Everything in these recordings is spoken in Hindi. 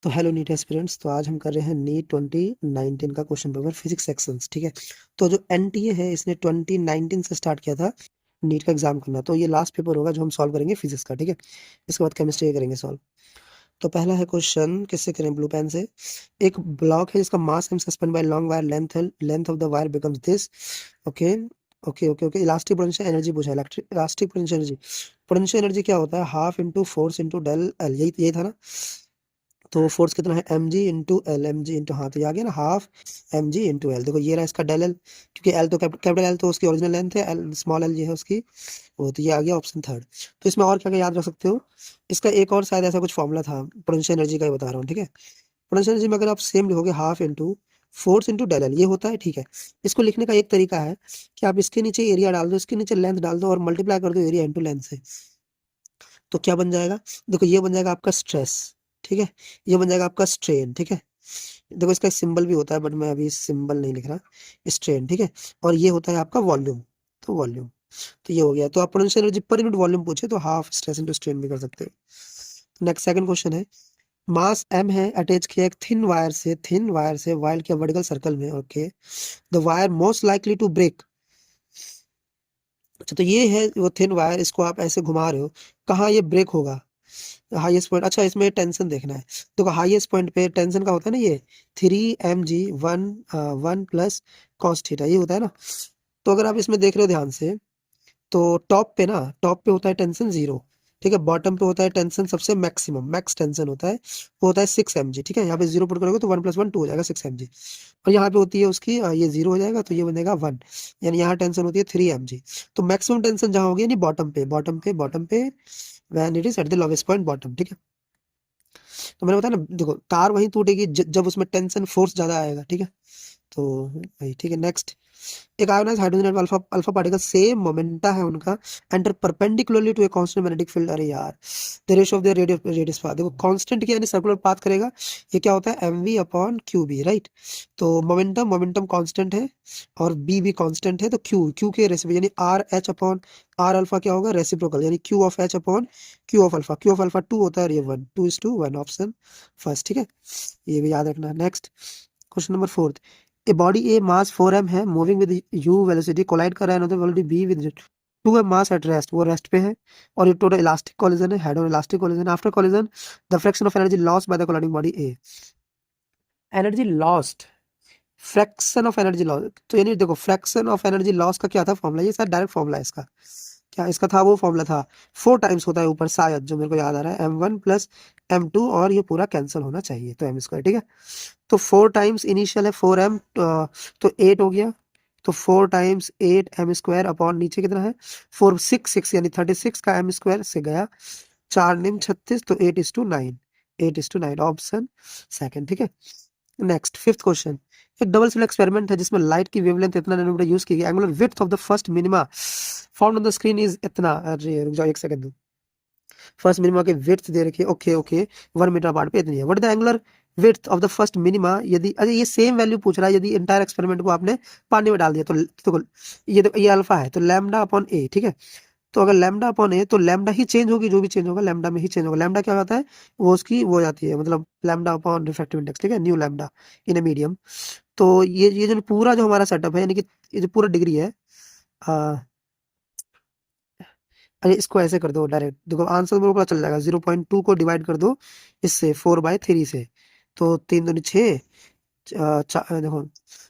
तो हेलो नीट एस्पिरेंट्स। तो आज हम कर रहे हैं नीट 2019 का क्वेश्चन पेपर फिजिक्स सेक्शंस। ठीक है। तो जो एनटीए है इसने 2019 से स्टार्ट किया था नीट का एग्जाम करना। तो ये लास्ट पेपर होगा जो हम सॉल्व करेंगे फिजिक्स का। ठीक है। इसके बाद केमिस्ट्री करेंगे सॉल्व। तो पहला है क्वेश्चन, किससे करें? ब्लू पेन से। एक ब्लॉक है जिसका mass m suspend by long wire length है, length of the wire becomes this. Okay okay okay okay. Elastic potential energy पूछा है। Elastic potential energy, potential energy क्या होता है? Half into force into del l, यही यही था ना। तो फोर्स कितना है? M g into l, m g into, हाँ तो ये आ गया ना, half M g into l. देखो ये रहा इसका डेल एल, क्योंकि एल तो कैपिटल एल तो उसकी ओरिजिनल लेंथ है, एल स्मॉल एल ये है उसकी वो। तो ये आ गया ऑप्शन थर्ड। तो इसमें और क्या क्या याद रख सकते हो? इसका एक और शायद ऐसा कुछ फॉर्मूला था, पोटेंशियल एनर्जी का ही बता रहा हूँ। ठीक है। पोटेंशियल एनर्जी में अगर आप सेम लिखोगे half into force into del l, ये होता है। ठीक है। इसको लिखने का एक तरीका है कि आप इसके नीचे एरिया डाल दो, इसके नीचे लेंथ डाल दो और मल्टीप्लाई कर दो एरिया इंटू लेंथ से। तो क्या बन जाएगा? देखो ये बन जाएगा आपका स्ट्रेस। ठीक है। ये बन जाएगा आपका स्ट्रेन। ठीक है। देखो इसका एक सिंबल भी होता है बट मैं अभी सिंबल नहीं लिख रहा। स्ट्रेन। ठीक है। और ये होता है आपका वॉल्यूम। तो वॉल्यूम, तो ये हो गया। तो आप potential energy per unit volume पूछे तो हाफ स्ट्रेस इनटू स्ट्रेन भी कर सकते हो। नेक्स्ट सेकंड क्वेश्चन है, मास m है, अटैच किया एक थिन वायर से वायर के वर्टिकल सर्कल में। Okay. The wire most likely to break. अच्छा, तो ये है वो थिन वायर, इसको आप ऐसे घुमा रहे हो, कहाँ ये ब्रेक होगा? Highest point. अच्छा, इसमें टेंशन देखना है। देखो हाईएस्ट पॉइंट पे टेंशन का होता है ना, ये 3 mg one one plus cos theta, ये होता है ना। तो अगर आप इसमें देख रहे हो ध्यान से, तो टॉप पे होता है टेंशन 0। ठीक है। बॉटम पे होता है टेंशन सबसे मैक्सिमम, मैक्स टेंशन होता है, वो होता है 6 mg। ठीक है। यहाँ पे 0 पुट करोगे तो 1 + 1 2 हो जाएगा 6 mg। और यहाँ पे होती है उसकी ये 0 हो जाएगा तो ये बनेगा 1, यानी यहाँ टेंशन होती है 3 mg। तो मैक्सिमम टेंशन जहाँ होगी यानी बॉटम पे when it is at the lowest point bottom. ठीक है। तो मैंने बताया ना, देखो तार वहीं टूटेगी जब उसमें टेंशन फोर्स ज्यादा आएगा। ठीक है। तो वही। ठीक है। नेक्स्ट, एक ionised hydrogen atom alpha alpha particle same momenta है उनका, enter perpendicularly to a constant magnetic field. अरे यार, the ratio of the radius path. देखो कांस्टेंट की यानी सर्कुलर पाथ करेगा, ये क्या होता है? mv upon q b, right. तो मोमेंटम कांस्टेंट है और बी भी कांस्टेंट है, तो क्यू के रेसिप्रोकल यानी r h upon r alpha क्या होगा? रेसिप्रोकल, यानी q of h upon q of alpha 2 होता है और ये 1, 2:1, ऑप्शन फर्स्ट। ठीक है। ये भी याद रखना। Next question number fourth, a body a mass 4m है, moving with u velocity, collide कर रहा है another velocity b with 2m mass at rest, वो रेस्ट पे है। और ये टोटल इलास्टिक कोलिजन है, head on elastic collision. After collision the fraction of energy lost by the colliding body a. Energy lost, fraction of energy loss, तो यानी देखो फ्रैक्शन ऑफ एनर्जी लॉस का क्या था फॉर्मूला? ये शायद डायरेक्ट फॉर्मूला है इसका। क्या इसका था? वो फॉर्मूला था 4 टाइम्स होता है ऊपर शायद, जो मेरे को याद आ रहा है, m1 प्लस m2, और ये पूरा कैंसिल होना चाहिए तो m²। ठीक है। तो 4 टाइम्स इनिशियल है 4m, तो 8 हो गया। तो 4 टाइम्स 8m² अपॉन नीचे कितना है 4 6 यानी 36 का m² से गया 4 निम 36, तो 8:9, 8:9, ऑप्शन सेकंड। ठीक है। नेक्स्ट फिफ्थ क्वेश्चन, एक डबल स्लिट एक्सपेरिमेंट है जिसमें लाइट की वेवलेंथ इतना नैनोमीटर यूज की गई, angular width of the first minima found on the screen is इतना। अरे रुक जाओ एक सेकंड, फर्स्ट मिनिमा की विड्थ दे रखी है। ओके ओके, 1 मीटर अपार्ट पे इतनी है। What is the angular width of the first minima यदि, अरे ये सेम वैल्यू पूछ रहा है यदि इंटायर एक्सपेरिमेंट को आपने पानी में डाल दिया तो ये अल्फा है तो लैम्डा अपॉन ए। ठीक है। तो अगर लैम्डा अपॉन ए तो लैम्डा ही चेंज होगी, जो भी चेंज होगा लैम्डा में ही चेंज होगा। लैम्डा क्या होता है? वो उसकी वो जाती है, मतलब लैम्डा अपॉन रिफ्रैक्टिव इंडेक्स। ठीक है। New lambda in a medium. तो ये जो पूरा जो हमारा सेटअप है, यानी कि ये जो पूरा डिग्री है, आ, अरे इसको ऐसे कर दो डायरेक्ट, देखो आंसर मेरे को पता चल जाएगा। 0.2 को डिवाइड कर दो इससे 4/3 से, तो 3 दूनी 6, देखो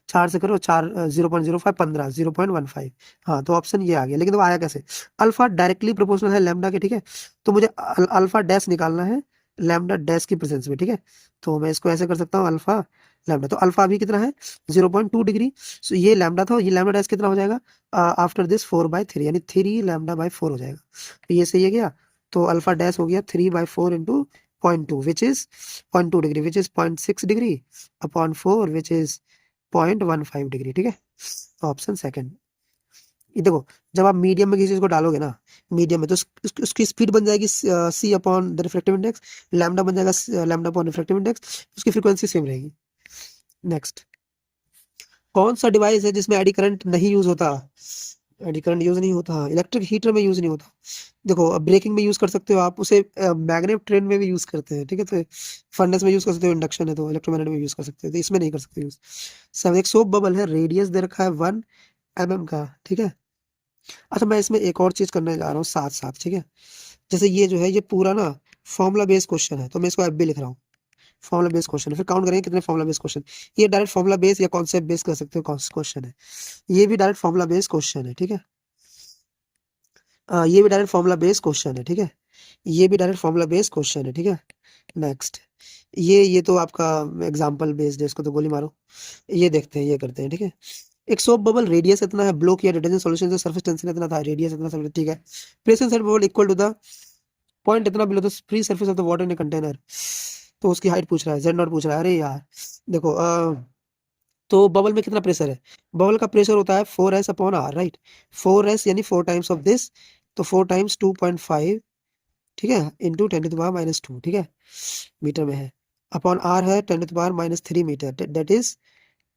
4 से करो 4, 0.05 15, 0.15। हाँ तो ऑप्शन ये आ गया। लेकिन देखो आया कैसे? अल्फा डायरेक्टली प्रोपोर्शनल है लैम्डा के। ठीक है। तो मुझे अल्फा डैश निकालना है लैम्डा डैश की प्रेजेंस में। ठीक है। तो मैं इसको ऐसे कर सकता हूँ, अल्फा लैम्डा, तो अल्फा अभी कितना है 0.2 डिग्री। सो ये लैम्डा था, ये लैम्डा डैश कितना हो जाएगा आफ्टर दिस 4/3, यानी 3 λ/4 हो जाएगा। तो ये सही है क्या? तो अल्फा डैश हो गया 3/4 into 0.2 which is 0.2 degree, which is 0.6 degree upon 4 which is 0.15 degree. ठीक है। Option second. ये देखो, जब आप मीडियम में किसी चीज को डालोगे ना, मीडियम में, तो उसकी स्पीड बन जाएगी c upon the refractive index, lambda बन जाएगा लैम्डा अपॉन रिफ्रैक्टिव इंडेक्स, उसकी फ्रीक्वेंसी सेम रहेगी। नेक्स्ट, कौन सा डिवाइस है जिसमें एडी करंट नहीं यूज होता? एडी करंट यूज नहीं होता, इलेक्ट्रिक हीटर में यूज नहीं होता। देखो अब ब्रेकिंग में यूज कर सकते हो आप उसे, मैग्नेट ट्रेन में भी यूज करते हैं, ठीक है, तो फर्नेस में यूज कर सकते हो, इंडक्शन है तो इलेक्ट्रोमैग्नेट में यूज कर सकते हो, तो इसमें नहीं कर सकते यूज। सब एक सोप बबल है, रेडियस दे रखा है 1 mm का, ठीक है। अच्छा मैं इसमें एक और चीज करने जा रहा हूँ साथ साथ, ठीक है। जैसे ये जो है ये पूरा ना फॉर्मुला बेस्ड क्वेश्चन है, तो मैं इसको एफ बी लिख रहा हूँ, फॉर्मुला बेस्ड क्वेश्चन है। फिर काउंट करेंगे कितने फॉर्मुला बेस्ड क्वेश्चन। ये डायरेक्ट फॉर्मुला बेस्ड या कॉन्सेप्ट बेस्ड कर सकते हो क्वेश्चन है, ये भी डायरेक्ट फॉर्मुला बेस्ड क्वेश्चन है, ठीक है। ये भी डायरेक्ट फॉर्मुला बेस्ड क्वेश्चन है, ठीक है। ये भी डायरेक्ट फॉर्मुला बेस्ड क्वेश्चन है, ठीक है। नेक्स्ट, ये तो आपका एग्जांपल बेस्ड है, इसको तो गोली मारो। ये देखते हैं, ये करते हैं, ठीक है। एक सोप बबल, रेडियस इतना है, ब्लो किया डिटर्जेंट सॉल्यूशन से, सरफेस टेंशन इतना था, रेडियस इतना, सब ठीक है। Pressure set bubble equal to the point इतना below the free surface of the water in a container. तो उसकी हाइट पूछ रहा है, जेड नॉट पूछ रहा है। अरे यार देखो, तो बबल में कितना प्रेशर है, बबल का प्रेशर होता है 4s upon are, right. 4s यानी 4 टाइम्स ऑफ दिस, तो 4 टाइम्स 2.5, ठीक है, इंटू 10⁻⁻², ठीक है, मीटर में है। अपॉन आर है 10⁻⁻³ metre, that is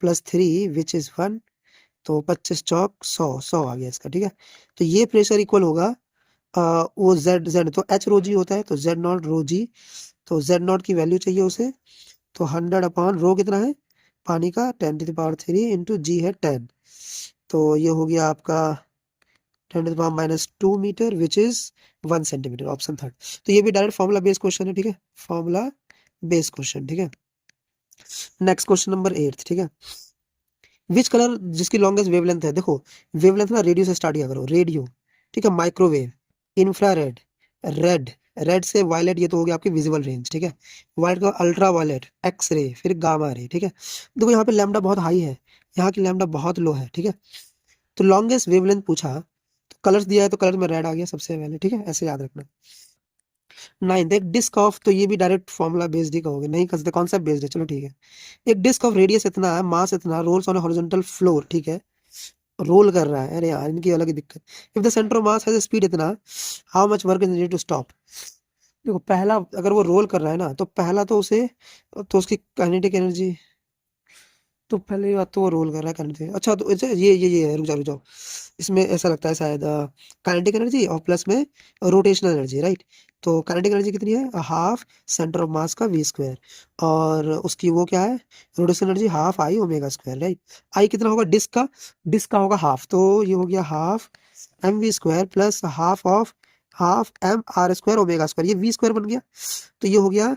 +3 which is 1। तो 25 चौक 100 आ गया इसका, ठीक है। तो ये प्रेशर इक्वल होगा वो जेड तो एच रो जी होता है, तो जेड नॉट रो जी, तो जेड नॉट की वैल्यू चाहिए उसे, तो 100 अपॉन रो कितना है पानी का, 10⁻³ इंटू जी है 10, तो ये हो गया आपका 10⁻⁻² metre which is 1 centimetre, option third. तो ये भी डायरेक्ट फॉर्मुला बेस्ड क्वेश्चन है, ठीक है, फॉर्मुला बेस्ड क्वेश्चन, ठीक है। नेक्स्ट क्वेश्चन नंबर 8, ठीक है। विच कलर, जिसकी लॉन्गेस्ट वेवलेंथ है, देखो वेवलेंथ ना रेडियो से स्टार्ट किया करो, रेडियो, ठीक है, माइक्रोवेव, इंफ्रारेड, रेड, रेड से वायलेट, ये तो हो गया आपकी विजिबल रेंज, ठीक है। वायलेट का अल्ट्रा वायलेट, एक्स रे, फिर गामा रे, ठीक है। देखो यहाँ पे लैम्डा बहुत हाई है, यहाँ की लैम्डा बहुत लो है, ठीक है। तो लॉन्गेस्ट वेवलेंथ पूछा, तो कलर्स दिया है तो कलर में रेड आ गया सबसे पहले, ठीक है, ऐसे याद रखना। 9 एक डिस्क ऑफ, तो ये भी डायरेक्ट फॉर्मुला बेस्ड ही कहोगे, नहीं कर सकते, कॉन्सेप्ट बेस्ड है, चलो ठीक है। एक डिस्क ऑफ रेडियस इतना है, मास इतना, रोल्स ऑन हॉरिजॉन्टल फ्लोर, ठीक है, रोल कर रहा है। अरे यार इनकी अलग ही दिक्कत। If the centre of mass has speed इतना, how much work is needed to stop. देखो पहला, अगर वो रोल कर रहा है ना, तो पहला तो उसे, तो उसकी काइनेटिक एनर्जी, तो पहले बात तो वो रोल कर रहा है करंट से। अच्छा तो ये रुक जाओ रुक जाओ, इसमें ऐसा लगता है शायद काइनेटिक एनर्जी और प्लस में रोटेशनल एनर्जी, राइट। तो काइनेटिक एनर्जी कितनी है, हाफ सेंटर ऑफ मास का v², और उसकी वो क्या है, rotational energy half I⍵², right. I कितना होगा डिस्क का होगा हाफ, तो ये हो गया half mv² plus half m r²⍵², ये v² बन गया, तो ये हो गया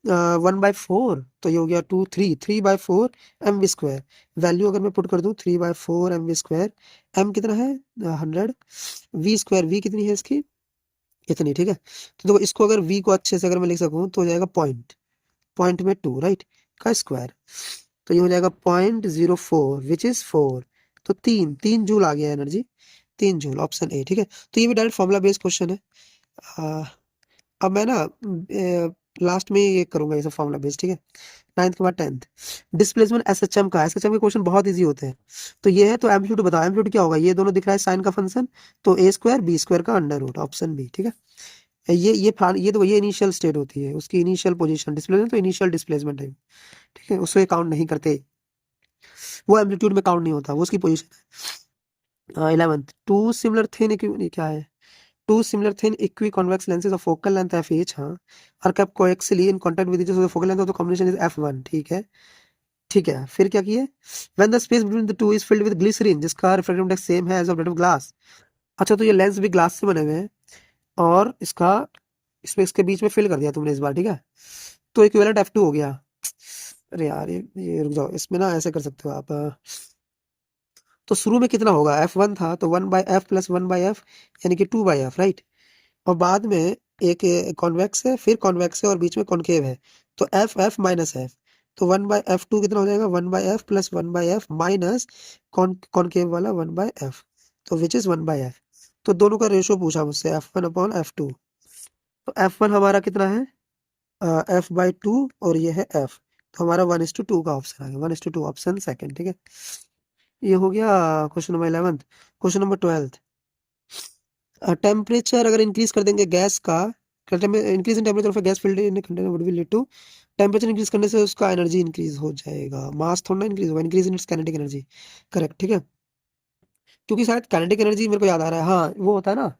1/4, तो ये हो गया 3/4 mv²। वैल्यू अगर मैं पुट कर दूं 3/4 mv², m कितना है 100, v², v कितनी है इसकी, इतनी, ठीक है। तो देखो इसको अगर v को अच्छे से अगर मैं लिख सकूं तो हो जाएगा पॉइंट, पॉइंट में 2, राइट, का स्क्वायर, तो ये हो जाएगा 0.04 विच इज 4, तो 3 जूल आ गया एनर्जी, 3 जूल, ऑप्शन ए, ठीक है। तो ये भी डायरेक्ट फॉर्मुला बेस्ड क्वेश्चन है। आ, अब मैं ना लास्ट में ये करूंगा, ये सब फॉर्मुला बेस्ड, ठीक है। 9th के बाद 10th, डिस्प्लेसमेंट एसएचएम का, एसएचएम के क्वेश्चन बहुत इजी होते हैं। तो ये है, तो एम्पलीट्यूड बताओ, एम्पलीट्यूड क्या होगा, ये दोनों दिख रहा है साइन का फंक्शन, तो a² b² का अंडर रूट, ऑप्शन बी, ठीक है। ये तो ये इनिशियल स्टेट होती है, उसकी इनिशियल पोजीशन, डिस्प्लेसमेंट तो इनिशियल डिस्प्लेसमेंट है, ठीक है, उसको काउंट नहीं करते, वो एम्पलीट्यूड में काउंट नहीं होता, वो उसकी पोजीशन है। 11th, टू सिमिलर थिन, क्या है, two similar thin equi convex lenses of focal length f हाँ, are kept coaxially in contact with each other, focal length of the combination is f1, ठीक है, ठीक है। फिर क्या किए, when the space between the two is filled with glycerine, जिसका रिफ्रैक्टिव इंडेक्स सेम है as of that of glass. अच्छा तो ये लेंस भी ग्लास से बने हुए हैं, और इसका इसमें इसके बीच में फिल कर दिया तुमने इस बार, ठीक है, तो इक्विवेलेंट f2 हो गया। अरे यार ये रुक जाओ, इसमें ना ऐसे कर सकते हो आप, तो शुरू में कितना होगा, f1 था, तो 1/f प्लस 1/f, यानी कि 2/f, राइट। और बाद में एक कॉन्वेक्स है, फिर कॉन्वेक्स है, और बीच में कॉनकेव है, तो f माइनस f, तो 1/f2 कितना हो जाएगा, 1/f plus 1/f minus concave वाला 1/f, तो विच इज 1/f। तो दोनों का रेशो पूछा मुझसे, f1 अपॉन f2, तो f1 हमारा कितना है f/2, और ये है f, तो हमारा 1:2 का ऑप्शन आ गया, 1:2 ऑप्शन सेकंड, ठीक है। ये हो गया question number 11th। Question number 12th, temperature अगर इंक्रीज कर देंगे गैस का, increase in temperature of gas filled in container would be lead to, temperature increase करने से उसका एनर्जी इंक्रीज हो जाएगा, मास थोड़ा ना इंक्रीज होगा, increase in its kinetic energy, correct, ठीक है। क्योंकि शायद काइनेटिक एनर्जी मेरे को याद आ रहा है, हाँ वो होता है ना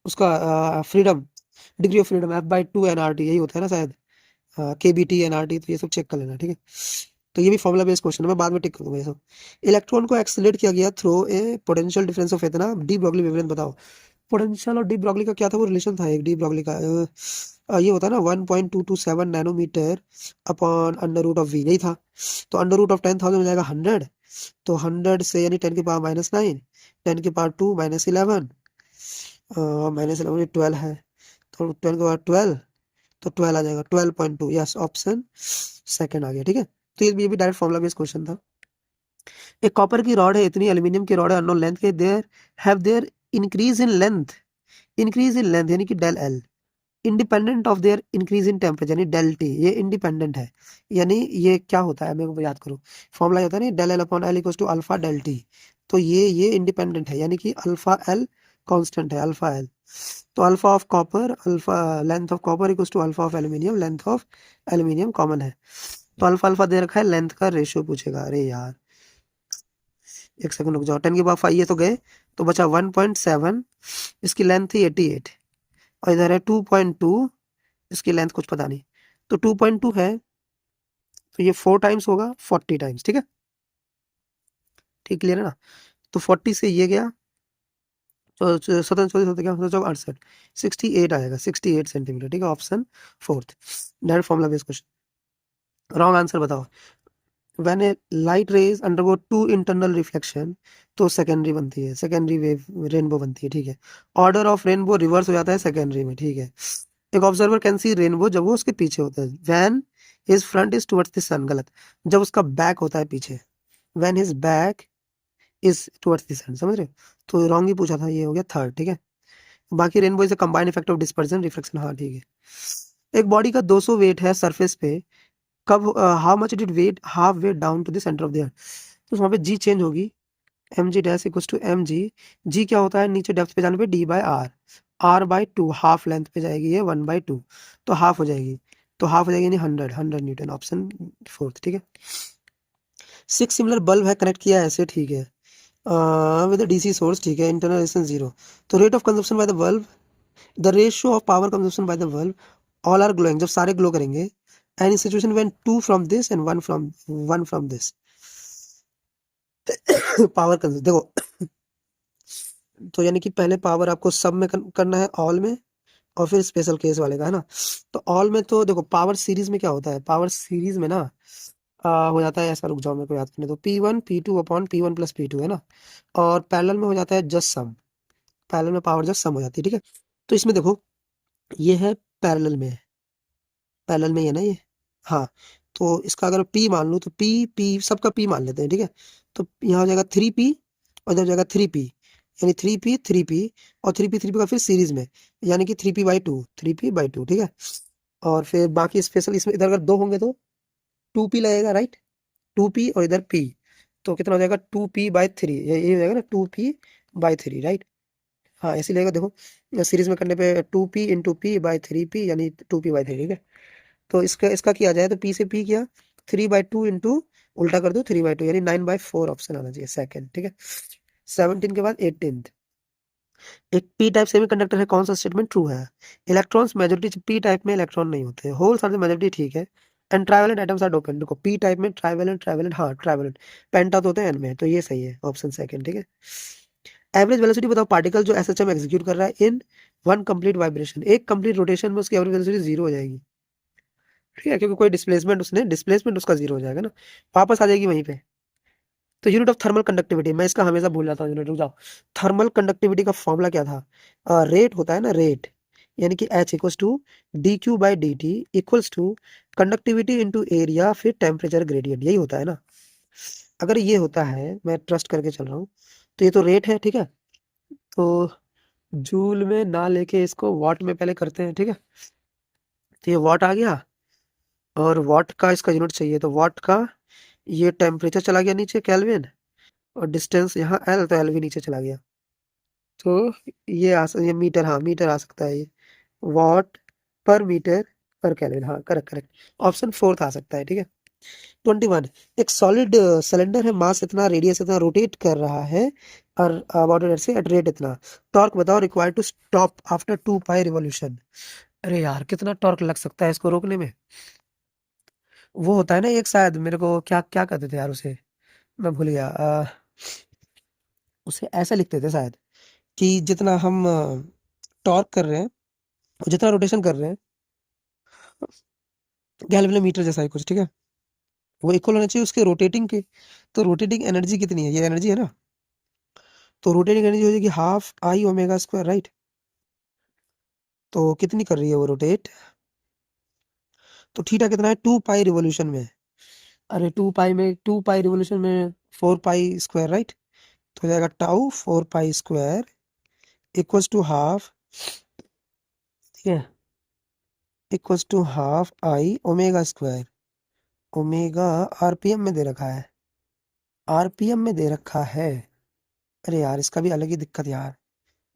उसका freedom, degree of freedom F/2 nRT, यही होता है ना शायद, KBT nRT, तो ये सब चेक कर लेना, ठीक है। तो ये भी फॉर्मुला बेस्ड क्वेश्चन है, मैं बाद में टिक करूंगा ये सब। इलेक्ट्रॉन को एक्सेलरेट किया गया through a potential difference of इतना, डी ब्रॉगली वेवलेंथ बताओ। पोटेंशियल और डी ब्रॉगली का क्या था, वो रिलेशन था एक, डी ब्रॉगली का ये होता है ना 1.227 nanometre upon under root of v, यही था। तो अंडर रूट ऑफ 10,000 हो जाएगा 100, तो 100 से यानी 10⁻⁻9, 10⁻2 -11, -11 12 है, तो 10⁻12, तो 12 आ जाएगा, 12.2, यस ऑप्शन सेकंड आ गया, ठीक है। तो ये भी डायरेक्ट फॉर्मुला बेस्ड क्वेश्चन था। एक कॉपर की रॉड है, इतनी एल्यूमिनियम की रॉड है अननोन लेंथ के, देयर इंक्रीज इन लेंथ यानी कि del l, independent of their increase in temperature यानी डेल टी, ये इंडिपेंडेंट है। यानी ये क्या होता है, मेरे को याद करो, फॉर्मुला होता है ना del l upon l equals to alpha del t, तो ये इंडिपेंडेंट है, यानी कि अल्फा एल कांस्टेंट है, अल्फा एल। तो alpha of copper, alpha length of copper equals to alpha of aluminium, length of aluminium common है, तो अल्फा अल्फा दे रखा है, लेंथ का रेशियो पूछेगा। अरे यार एक सेकंड रुक जाओ, 10⁻5 ये तो गए, तो बचा 1.7, इसकी लेंथ थी 88, और इधर है 2.2, इसकी लेंथ कुछ पता नहीं, तो 2.2 है, तो ये 4 टाइम्स होगा, 40 टाइम्स, ठीक है, ठीक क्लियर है ना। तो 40 से ये गया, तो 17 24 होते क्या, 68, 68 आएगा, 68 सेंटीमीटर, ठीक है, option fourth, direct formula based question. Wrong answer बताओ। When a light rays undergo two internal reflection, तो सेकेंडरी बनती है, सेकेंडरी वेव रेनबो बनती है, ठीक है। ऑर्डर ऑफ रेनबो रिवर्स हो जाता है सेकेंडरी में, ठीक है। एक ऑब्जर्वर कैन सी रेनबो जब वो उसके पीछे होता है, when his front is towards the sun, गलत, जब उसका बैक होता है पीछे, when his back is towards the sun, समझ रहे हो, तो रॉन्ग ही पूछा था, ये हो गया थर्ड, ठीक है। बाकी rainbow is a combined effect of dispersion reflection, हाँ ठीक है। एक बॉडी का 200 वेट है सरफेस पे, कब how much did weight half weight down to the centre of the earth, तो वहाँ पे जी चेंज होगी, M G dash equals to M G, G क्या होता है नीचे डेप्थ पे जाने पे D/R, R/2, हाफ लेंथ पे जाएगी ये 1/2, तो हाफ हो जाएगी, तो हाफ हो जाएगी यानी 100 न्यूटन, ऑप्शन फोर्थ, ठीक है। 6 सिमिलर बल्ब है कनेक्ट किया है ऐसे, ठीक है, विद डीसी सोर्स, ठीक है, इंटरनल रेजिस्टेंस 0, तो rate of consumption by the bulb, the ratio of power consumption by the bulb, all are glowing, जब सारे ग्लो करेंगे, any situation when 2 from this end 1 from this, power consumption देखो, तो यानी कि पहले पावर आपको सब में करना है, ऑल में, और फिर स्पेशल केस वाले का, है ना। तो ऑल में तो देखो पावर सीरीज में क्या होता है, पावर सीरीज में ना हो जाता है ऐसा, रुक जाओ मेरे को याद करने, तो P1 P2 upon P1 plus P2, है ना, और पैरेलल में हो जाता है जस्ट सम, पैरेलल में पावर जस्ट सम हो जाती है, ठीक है। तो इसमें देखो ये है पैरेलल में, पैरेलल में ही है ना ये, हाँ, तो इसका अगर P मान लूँ, तो P सबका P मान लेते हैं, ठीक है। तो यहाँ हो जाएगा 3P, और इधर हो जाएगा 3P, यानी 3P और 3P का फिर सीरीज में, यानी कि 3P/2, ठीक है। और फिर बाकी स्पेशल इसमें इधर अगर दो होंगे तो 2P लगेगा, राइट, 2P और इधर P, तो कितना हो जाएगा 2P/3, ये हो जाएगा ना 2P/3, राइट, हाँ ऐसे लगेगा, देखो सीरीज में करने पे 2P × P/3P यानी 2P/3, ठीक है। तो इसका इसका किया जाए तो P से P किया, 3/2 इंटू, उल्टा कर दो 3/2 यानी 9/4, ऑप्शन आना चाहिए सेकंड, ठीक है। 17 के बाद 18, एक पी टाइप सेमीकंडक्टर है, कौन सा स्टेटमेंट ट्रू है, इलेक्ट्रॉन्स मेजॉरिटी, पी टाइप में इलेक्ट्रॉन नहीं होते, होल्स आर द मेजॉरिटी, ठीक है, and trivalent atoms are dopant, देखो पी टाइप में ट्राइवेलेंट, हाँ ट्राइवेलेंट, पेंटा तो होते हैं एन में, तो ये सही है, ऑप्शन सेकंड, ठीक है। एवरेज वेलोसिटी बताओ पार्टिकल जो एसएचएम एग्जीक्यूट कर रहा है इन वन कंप्लीट वाइब्रेशन, एक कंप्लीट रोटेशन में उसकी एवरेज वेलोसिटी 0 हो जाएगी, ठीक है, क्योंकि कोई डिस्प्लेसमेंट उसका 0 हो जाएगा ना, वापस आ जाएगी वहीं पे। तो यूनिट ऑफ थर्मल कंडक्टिविटी, मैं इसका हमेशा भूल जाता हूँ यूनिट, रुक जाओ, थर्मल कंडक्टिविटी का फॉर्मूला क्या था, रेट होता है ना, रेट, यानी कि H equals to dQ/dt equals to conductivity into area फिर टेम्परेचर ग्रेडियंट, यही होता है ना। अगर ये होता है, मैं ट्रस्ट करके चल रहा हूँ, तो ये तो रेट है, ठीक है, तो जूल में ना लेके इसको वॉट में पहले करते हैं, ठीक है। तो ये वॉट आ गया, और वॉट का इसका यूनिट चाहिए, तो वॉट का ये टेम्परेचर चला गया नीचे केल्विन, और डिस्टेंस यहाँ एल, तो एल भी नीचे चला गया, तो ये मीटर, हाँ मीटर आ सकता है ये, वॉट पर मीटर पर केल्विन, हाँ करेक्ट करेक्ट, ऑप्शन फोर्थ आ सकता है, ठीक है। 21, एक सॉलिड सिलेंडर है, मास इतना, रेडियस इतना, रोटेट कर रहा है और अबाउट एट से एट रेट इतना। टॉर्क बताओ required to stop after 2 pi revolution. अरे यार कितना टॉर्क लग सकता है इसको रोकने में। वो होता है ना एक, शायद मेरे को क्या क्या कहते थे यार उसे, मैं भूल गया। उसे ऐसा लिखते थे शायद कि जितना हम टॉर्क कर रहे हैं, जितना रोटेशन कर रहे हैं, गैल्वेनोमीटर मीटर जैसा ही कुछ, ठीक है, वो इक्वल होना चाहिए उसके रोटेटिंग के। तो रोटेटिंग एनर्जी कितनी है, ये एनर्जी है ना, तो रोटेटिंग एनर्जी हो जाएगी half I omega square, right. तो कितनी कर रही है वो रोटेट, तो थीटा कितना है 2 पाई रिवॉल्यूशन में। अरे 2 पाई रिवॉल्यूशन में 4 पाई स्क्वायर, राइट। तो हो जाएगा tau 4 pi square equals to half, ठीक है, equals to half I omega square. Omega RPM में दे रखा है, आरपीएम में दे रखा है। अरे यार इसका भी अलग ही दिक्कत यार,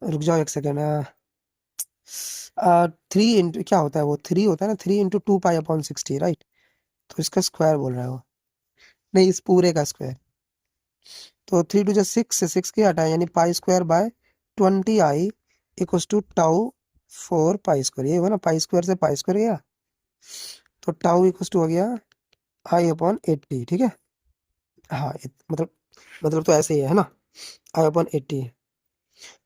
रुक जाओ एक सेकेंड। 3 इंटू क्या होता है, वो 3 होता है ना, 3 इंटू 2 पाई अपॉन 60, राइट। तो इसका स्क्वायर बोल रहा है वो, नहीं इस पूरे का स्क्वायर। तो 3 टू 6 से 6 की हटाए, यानी pi square by 20 I equals to tau 4 pi square. ये हुआ ना, पाई स्क्वायर से पाई स्क्वायर गया, तो टाउ इक्वल्स टू हो गया आई अपॉन 80, ठीक है। हाँ मतलब तो ऐसे ही है ना, आई अपॉन 80।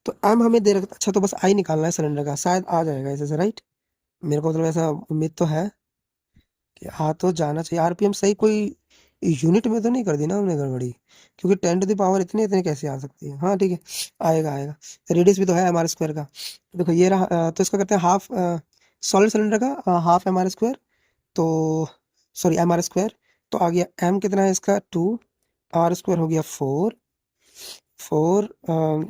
तो एम हमें दे रखा, अच्छा तो बस आई निकालना है सिलेंडर का, शायद आ जाएगा ऐसे से, राइट। मेरे को मतलब ऐसा उम्मीद तो है कि आ तो जाना चाहिए। आरपीएम सही, कोई यूनिट में तो नहीं कर दी ना हमने गड़बड़ी, क्योंकि 10 टू द पावर इतने इतने कैसे आ सकती है। हाँ ठीक है, आएगा आएगा। रेडियस भी तो है एम आर स्क्वायर का, देखो ये रहा। तो इसका करते हैं हाफ, सॉलिड सिलेंडर का हाफ एम आर स्क्वायर, तो सॉरी एम आर स्क्वायर। तो आ गया एम कितना है इसका 2, आर स्क्वायर हो गया 4, 4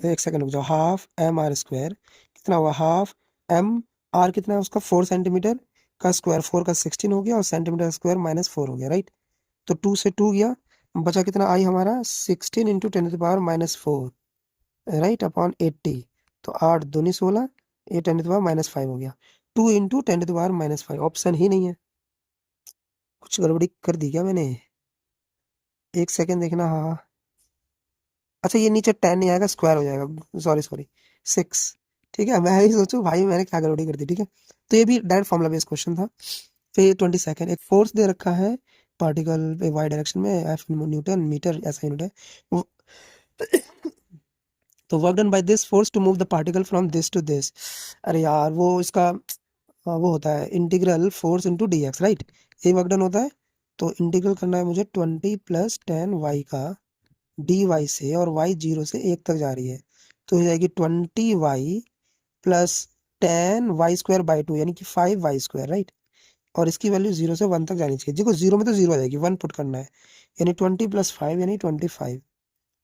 एक सेकंड रुक जाओ, हाफ एम आर स्क्वायर कितना हुआ, हाफ एम आर कितना है उसका 4 सेंटीमीटर का स्क्वायर, 4 का 16 हो गया, और सेंटीमीटर स्क्वायर -4 हो गया, राइट। तो 2 से 2 गया, बचा कितना आई हमारा 16 × 10⁻⁴, राइट, अपॉन 80। तो 8 दूनी 16, ये 10⁻⁵ हो गया। 2 × 10⁻⁵, ऑप्शन ही नहीं है, कुछ गड़बड़ी कर दी क्या मैंने, एक सेकेंड देखना। हाँ हाँ, अच्छा ये नीचे 10 नहीं आएगा, स्क्वायर हो जाएगा, सॉरी सॉरी 6, ठीक है। मैं ही सोचूं भाई मैंने क्या गड़बड़ी कर दी, ठीक है। तो ये भी डायरेक्ट फॉर्मुला बेस्ड क्वेश्चन था। फिर 22, एक फोर्स दे रखा है पार्टिकल पे वाई डायरेक्शन में, एफ न्यूटन मीटर ऐसा यूनिट है। वो- तो work done by this force to move the particle from this to this. अरे यार वो इसका वो होता है integral force into d x, right. ये वर्क डन होता है, तो इंटीग्रल करना है मुझे 20 + 10 y का डी वाई से, और वाई 0 से 1 तक जा रही है, तो हो जाएगी 20 y + 10 y² बाई 2, यानी कि 5 y², राइट। और इसकी वैल्यू 0 से 1 तक जानी चाहिए, देखो 0 में तो 0 आ जाएगी, 1 पुट करना है, यानी 20 + 5 यानी 25,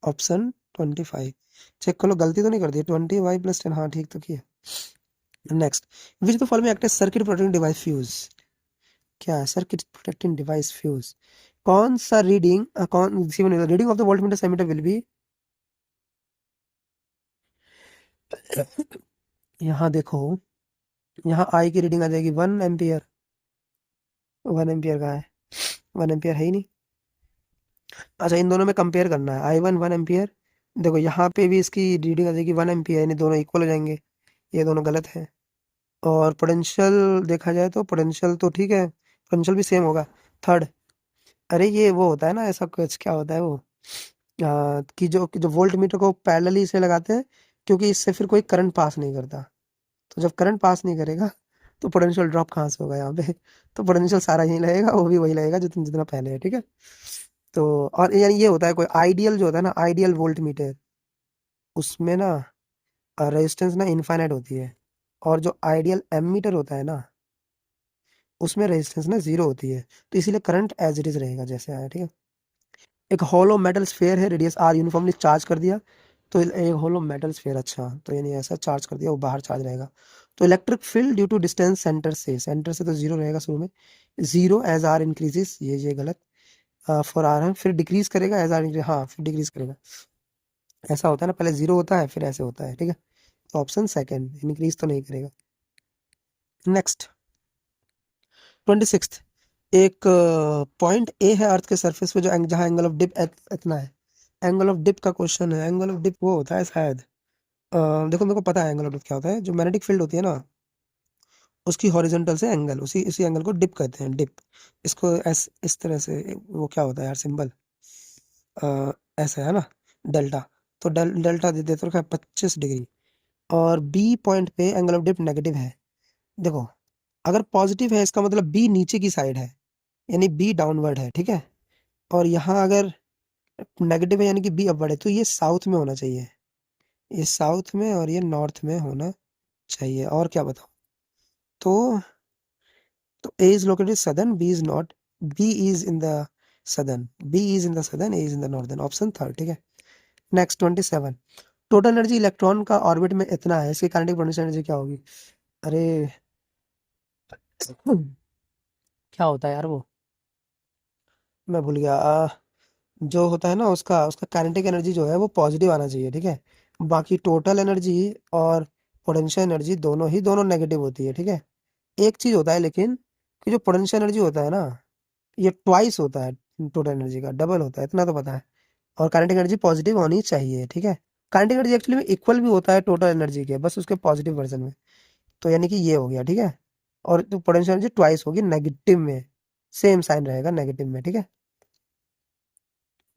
ऑप्शन 25। चेक करो गलती तो नहीं कर दी, 20 y + 10, हाँ ठीक तो किया। Next, which the following act as circuit protecting device fuse. क्या है सर्किट प्रोटेक्टिंग डिवाइस फ्यूज, कौन सा रीडिंग, कौन रीडिंग ऑफ द वोल्टमीटर सेमीटर विल बी, यहाँ देखो, यहाँ आई की रीडिंग आ जाएगी 1 एम्पियर, 1 एम्पियर का है, 1 एम्पियर है ही नहीं। अच्छा इन दोनों में कंपेयर करना है, I1 1 एम्पियर, देखो यहाँ पे भी इसकी रीडिंग आ जाएगी 1 एम्पियर, यानी दोनों इक्वल हो जाएंगे, ये दोनों गलत है। और पोटेंशियल देखा जाए तो पोटेंशियल तो ठीक है, पोटेंशियल भी सेम होगा। थर्ड, अरे ये वो होता है ना ऐसा कुछ, क्या होता है वो, कि जो वोल्ट मीटर को पैरेलली से लगाते हैं, क्योंकि इससे फिर कोई करंट पास नहीं करता, तो जब करंट पास नहीं करेगा तो पोटेंशियल ड्रॉप कहाँ से होगा यहाँ पे, तो पोटेंशियल सारा यही लगेगा, वो भी वही लगेगा जितना जितना पहले है, ठीक है। तो और यानी ये होता है कोई आइडियल जो होता है ना, आइडियल वोल्ट मीटर, उसमें ना रेजिस्टेंस ना इनफाइनाइट होती है, और जो आइडियल एमीटर होता है ना, उसमें रेजिस्टेंस ना 0 होती है, तो इसीलिए करंट एज इट इज रहेगा जैसे आया, ठीक है। एक होलो मेटल स्फेयर है, रेडियस r यूनिफॉर्मली चार्ज कर दिया, तो एक होलो मेटल स्फेयर, अच्छा तो यानी ऐसा चार्ज कर दिया, वो बाहर चार्ज रहेगा। तो electric field due to distance centre से तो 0 रहेगा शुरू में, 0 एज आर इंक्रीजेस, ये गलत, फॉर आर है, फिर डिक्रीज करेगा एज आर इंक्रीज, हाँ फिर डिक्रीज करेगा, ऐसा होता है ना, पहले 0 होता है फिर ऐसे होता है, ठीक है। तो ऑप्शन सेकंड, इंक्रीज तो नहीं करेगा। नेक्स्ट 26, एक पॉइंट ए है अर्थ के सरफेस पे जो जहाँ एंगल ऑफ डिप इतना है। एंगल ऑफ डिप का क्वेश्चन है। एंगल ऑफ डिप वो होता है शायद, देखो मेरे को पता है एंगल ऑफ डिप क्या होता है। जो मैग्नेटिक फील्ड होती है ना, उसकी हॉरिजॉन्टल से एंगल, उसी इसी एंगल को डिप कहते हैं, डिप। इसको इस तरह से, वो क्या होता है यार सिंबल, ऐसा है ना, डेल्टा। तो डेल्टा दे देते रखा है 25 डिग्री। और बी पॉइंट पे एंगल ऑफ डिप नेगेटिव है। देखो, अगर पॉजिटिव है इसका मतलब बी नीचे की साइड है, यानी बी डाउनवर्ड है, ठीक है। और यहाँ अगर नेगेटिव है यानी कि बी अपवर्ड है, तो ये साउथ में होना चाहिए। ये साउथ में और ये नॉर्थ में होना चाहिए। और क्या बताओ। तो A is located southern, B is not, B is in the southern, B is in the southern, A is in the northern, option third, ठीक है। नेक्स्ट 27, टोटल एनर्जी इलेक्ट्रॉन का ऑर्बिट में इतना है, इसके काइनेटिक पोटेंशियल एनर्जी क्या होगी। अरे क्या होता है यार वो, मैं भूल गया। जो होता है ना उसका उसका काइनेटिक एनर्जी जो है वो पॉजिटिव आना चाहिए, ठीक है। बाकी टोटल एनर्जी और पोटेंशियल एनर्जी दोनों नेगेटिव होती है, ठीक है। एक चीज होता है लेकिन, कि जो पोटेंशियल एनर्जी होता है ना, ये ट्वाइस होता है टोटल एनर्जी का, डबल होता है, इतना तो पता है। और काइनेटिक एनर्जी पॉजिटिव होनी चाहिए, ठीक है। काइनेटिक एनर्जी एक्चुअली में इक्वल भी होता है टोटल एनर्जी के, बस उसके पॉजिटिव वर्जन में। तो यानी कि ये हो गया, ठीक है। और तो पोटेंशियल एनर्जी ट्वाइस होगी नेगेटिव में, सेम साइन रहेगा नेगेटिव में, ठीक है।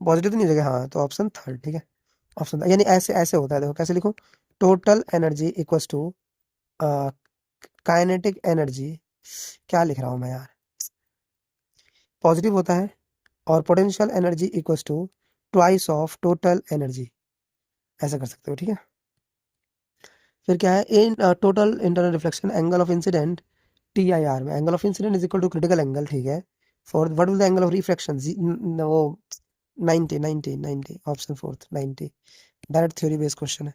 पॉजिटिव तो नहीं हो जाएगा, हाँ, तो ऑप्शन थर्ड, ठीक है। ऑप्शन, यानी ऐसे ऐसे होता है, देखो कैसे लिखो। Total energy equals to kinetic energy, क्या लिख रहा हूँ मैं यार, पॉजिटिव होता है। और potential energy equals to twice of total energy, ऐसा कर सकते हो, ठीक है। फिर क्या है, in total internal reflection angle of incident T I R में, angle of incident is equal to critical angle, ठीक है। For what will the angle of reflection, वो 90 option fourth 90। Direct theory based question है।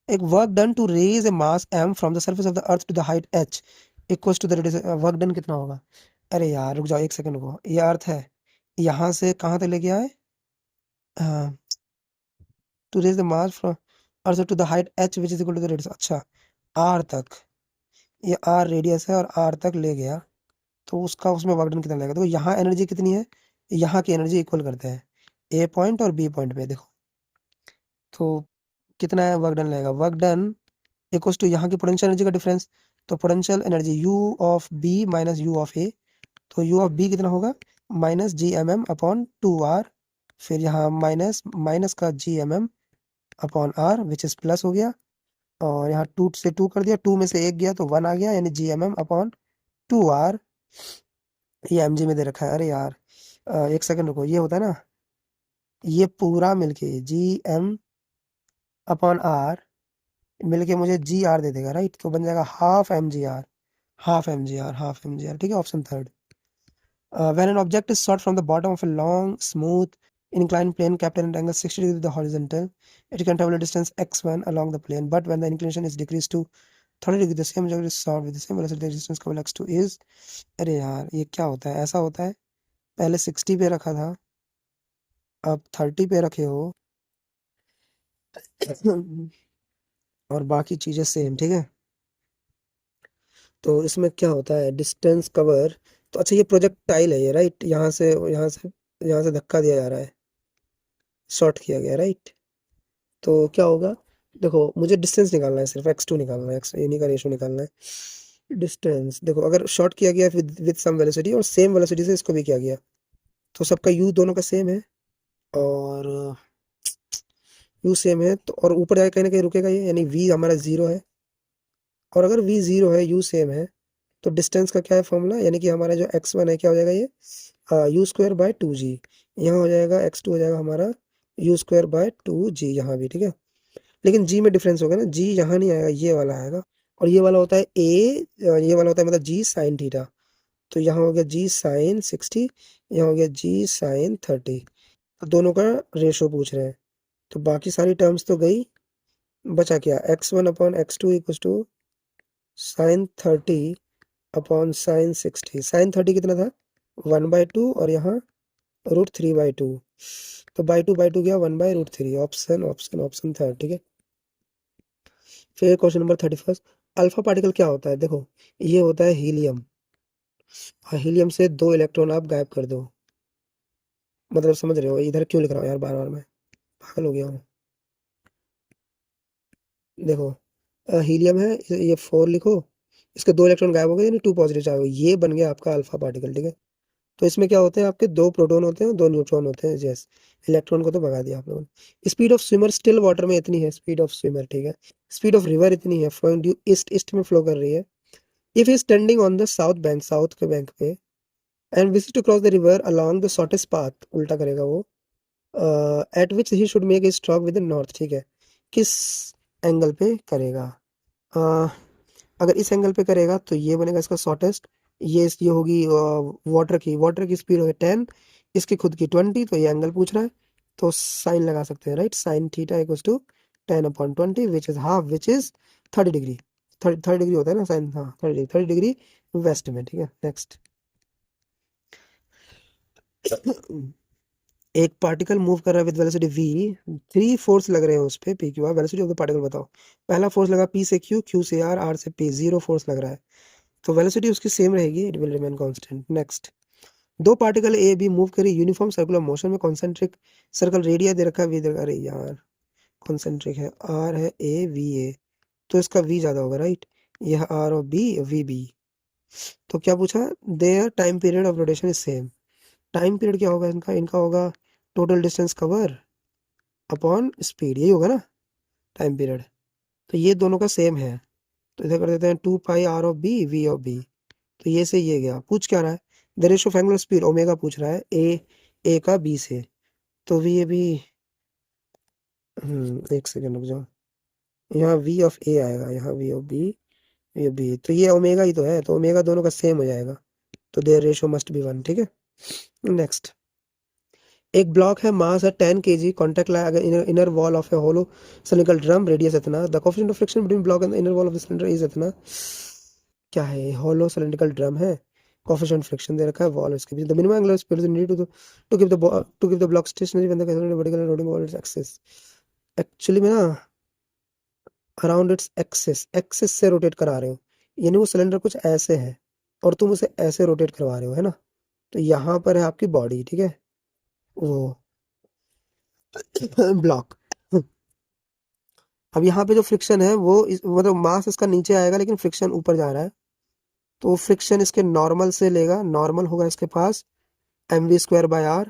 एक work done to raise a mass m from the surface of the earth to the height h equals to the radius, work done कितना होगा। अरे यार रुक जाओ, एक सेकंड रुको, ये अर्थ है, यहाँ से कहाँ तक लेके आए, to raise the mass from earth to the height h which is equal to the radius, अच्छा r तक, ये r रेडियस है और r तक ले गया, तो उसका उसमें वर्क डन कितना लगेगा। तो यहाँ एनर्जी कितनी है, यहाँ की एनर्जी इक्वल करते हैं ए पॉइंट और बी पॉइंट पे, देखो तो कितना है वर्क डन लगेगा। वर्क डन इक्वल्स टू यहाँ की पोटेंशियल एनर्जी का डिफरेंस, तो potential energy U of B minus U of A, तो यू ऑफ बी कितना होगा, minus G M M upon 2 R, फिर यहाँ माइनस माइनस का G M M upon R which is plus हो गया। और यहाँ 2 से 2 कर दिया, 2 में से 1 गया तो 1 आ गया, यानी G M M upon 2 R. ये एम जी में दे रखा है, अरे यार एक सेकंड रुको, ये होता है ना, ये पूरा मिलके जी एम अपॉन आर मिलके मुझे जी आर दे देगा, राइट। तो बन जाएगा half M G R, half M G R, half M G R, ठीक है, option third. When an object is shot from the bottom of a long, smooth, inclined plane kept at an angle 60 degrees with the horizontal, it can travel a distance x1 along the plane. But when the inclination is decreased to 30 degrees, the same object is shot with the same velocity. The distance covered x2 is, अरे यार ये क्या होता है, ऐसा होता है, पहले 60 पे रखा था, अब 30 पे रखे हो, और बाकी चीजें सेम, ठीक है। तो इसमें क्या होता है, डिस्टेंस कवर, तो अच्छा ये प्रोजेक्टाइल है ये, राइट, यहाँ से धक्का दिया जा रहा है, शॉर्ट किया गया, राइट। तो क्या होगा, देखो मुझे डिस्टेंस निकालना है, सिर्फ x2 निकालना है, x इन्हीं का रेशो निकालना है। डिस्टेंस देखो, अगर शॉर्ट किया गया विद सम वेलोसिटी और सेम वेलोसिटी से इसको भी किया गया, तो सबका u दोनों का सेम है, और u सेम है तो, और ऊपर जाके कहीं ना कहीं रुकेगा ये, यानी v हमारा 0 है। और अगर v 0 है, u सेम है, तो डिस्टेंस का क्या है फॉर्मूला, यानी कि हमारा जो x1 है क्या हो जाएगा, ये यू स्क्वायर बाय 2g, यहाँ हो जाएगा x2 हो जाएगा हमारा यू स्क्वायर बाय 2g, यहाँ भी, ठीक है। लेकिन जी में डिफरेंस होगा ना, जी यहाँ नहीं आएगा, ये वाला आएगा। और ये वाला होता है ये वाला होता है मतलब जी साइन थीटा, तो यहाँ हो गया जी साइन 60, यहाँ हो गया जी साइन 30। तो दोनों का रेशो पूछ रहे हैं, तो बाकी सारी टर्म्स तो गई, बचा क्या, x1 upon x2 equal to sine 30 upon sine 60। Sine 30 कितना था, 1/2, और यहाँ √3/2, तो बाई टू गया 1/√3, ऑप्शन ऑप्शन ऑप्शन थर्ड, ठीक है। फिर क्वेश्चन नंबर 31, अल्फा पार्टिकल क्या होता है, देखो ये होता है हीलियम, हीलियम से 2 इलेक्ट्रॉन आप गायब कर दो। मतलब समझ रहे हो, इधर क्यों लिख रहा हूँ यार बार बार, मैं पागल हो गया हूँ। देखो हीलियम है, ये 4 लिखो, इसके 2 इलेक्ट्रॉन गायब हो गए, यानी 2 पॉजिटिव चार्ज हो, ये बन गया आपका अल्फा पार्टिकल, ठीक है। तो इसमें क्या होते हैं, आपके 2 प्रोटॉन होते हैं, 2 न्यूट्रॉन होते हैं, यस। इलेक्ट्रॉन को तो भगा दिया आप लोगों ने। Speed of swimmer still water में इतनी है, स्पीड ऑफ स्विमर, ठीक है। स्पीड ऑफ रिवर इतनी है, फ्लोइंग ड्यू ईस्ट ईस्ट में फ्लो कर रही है। If is standing on the south bank, south के बैंक पे, and wish to cross the river along the shortest path, उल्टा करेगा वो, at which he should make a stroke with the north, ठीक है। किस एंगल पे करेगा? अ, अगर इस एंगल पे करेगा तो ये बनेगा इसका शॉर्टेस्ट। ये होगी वाटर की स्पीड होगी 10, इसकी खुद की 20, तो ये एंगल पूछ रहा है, तो साइन लगा सकते हैं, right. Sine theta equals to 10/20 which is half, which is 30 degree. 30 degree होता है ना साइन, हाँ 30 डिग्री वेस्ट में, ठीक है। नेक्स्ट, एक पार्टिकल मूव कर रहा है विद वेलोसिटी v, 3 फोर्स लग रहे हैं उस पे, p q r, velocity of the particle बताओ। पहला फोर्स लगा p से q, q से r से p, 0 फोर्स लग रहा है, तो वेलोसिटी उसकी सेम रहेगी, it will remain constant. Next, दो पार्टिकल ए बी मूव करी यूनिफॉर्म सर्कुलर मोशन में, कॉन्सेंट्रिक सर्कल रेडिया दे रखा है, वी दे रखा है, अरे यार कॉन्सेंट्रिक है, आर है ए वी ए, तो इसका वी ज्यादा होगा, राइट। यह आर और बी वी बी। तो क्या पूछा, their time period of rotation is same. Time period क्या होगा इनका, इनका होगा total distance cover upon speed, यही होगा ना टाइम पीरियड। तो ये दोनों का सेम है, तो इधर कर देते हैं 2 pi R of B V of B. तो ये से ये गया, पूछ क्या रहा है, the ratio of angular speed omega पूछ रहा है, ए का बी से, तो वी ए बी, एक सेकेंड रुक जाओ, यहाँ वी ऑफ ए आएगा, यहाँ V of B, V of B, तो ये ओमेगा ही तो है, तो ओमेगा दोनों का सेम हो जाएगा, तो देयर रेशियो मस्ट बी 1, ठीक है। नेक्स्ट, एक ब्लॉक है, मास है 10 kg, कॉन्टैक्ट लगा inner wall of a hollow cylindrical drum, radius इतना, the coefficient of friction between block and inner wall of the cylinder is इतना। क्या है, होलो सिलिंड्रिकल ड्रम है, कोएफिशिएंट फ्रिक्शन दे रखा है, वॉल इसके बीच, the minimum angular speed is needed to give the block stationary when the vertical loading on its axis. Actually में ना अराउंड इट्स एक्सिस, एक्सिस से रोटेट करा रहे हो, यानी वो सिलेंडर कुछ ऐसे है और तुम उसे ऐसे रोटेट करवा रहे हो, है ना। तो यहाँ पर है आपकी बॉडी, ठीक है, वो ब्लॉक। अब यहाँ पे जो फ्रिक्शन है वो मतलब मास इसका नीचे आएगा लेकिन फ्रिक्शन ऊपर जा रहा है, तो फ्रिक्शन इसके नॉर्मल से लेगा, नॉर्मल होगा इसके पास mv²/r।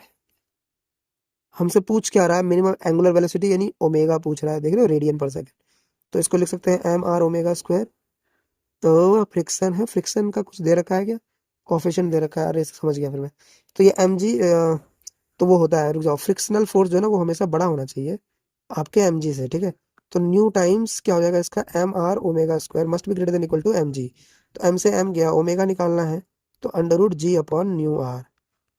हमसे पूछ क्या रहा है, मिनिमम एंगुलर वेलोसिटी यानी ओमेगा पूछ रहा है, देख रहे हो, रेडियन पर सेकंड, तो इसको लिख सकते हैं mr⍵²। तो फ्रिक्शन है, फ्रिक्शन का कुछ दे रखा है क्या, कोफिशिएंट दे रखा है, अरे समझ गया फिर मैं। तो ये mg, तो वो होता है, रुक जाओ, फ्रिक्शनल फोर्स जो है ना वो हमेशा बड़ा होना चाहिए आपके mg से, ठीक है। तो न्यू टाइम्स क्या हो जाएगा इसका, mr⍵² must be greater than equal to mg। तो m से m गया, ओमेगा निकालना है, तो √g/μr।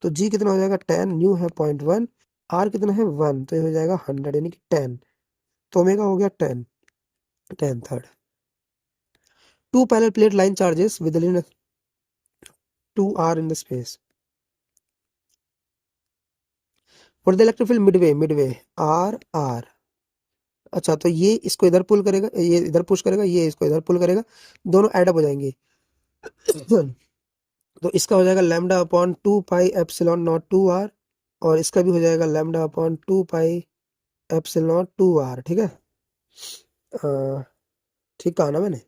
तो g कितना हो जाएगा 10, न्यू है 0.1, r कितना है 1, तो ये हो जाएगा 100 यानी कि 10, तो ओमेगा हो गया 10, 10/3। Two parallel plate line charges with 2r in the space. What the electric field midway r। अच्छा, तो ये इसको इधर पुल करेगा, ये इधर पुश करेगा, ये इसको इधर पुल करेगा, दोनों ऐड अप हो जाएंगे। तो इसका हो जाएगा λ/2 पाई एप्सिलॉन नॉट 2r, और इसका भी हो जाएगा λ/2 पाई एप्सिलॉन 2r, ठीक है। ठीक कहा ना मैंने,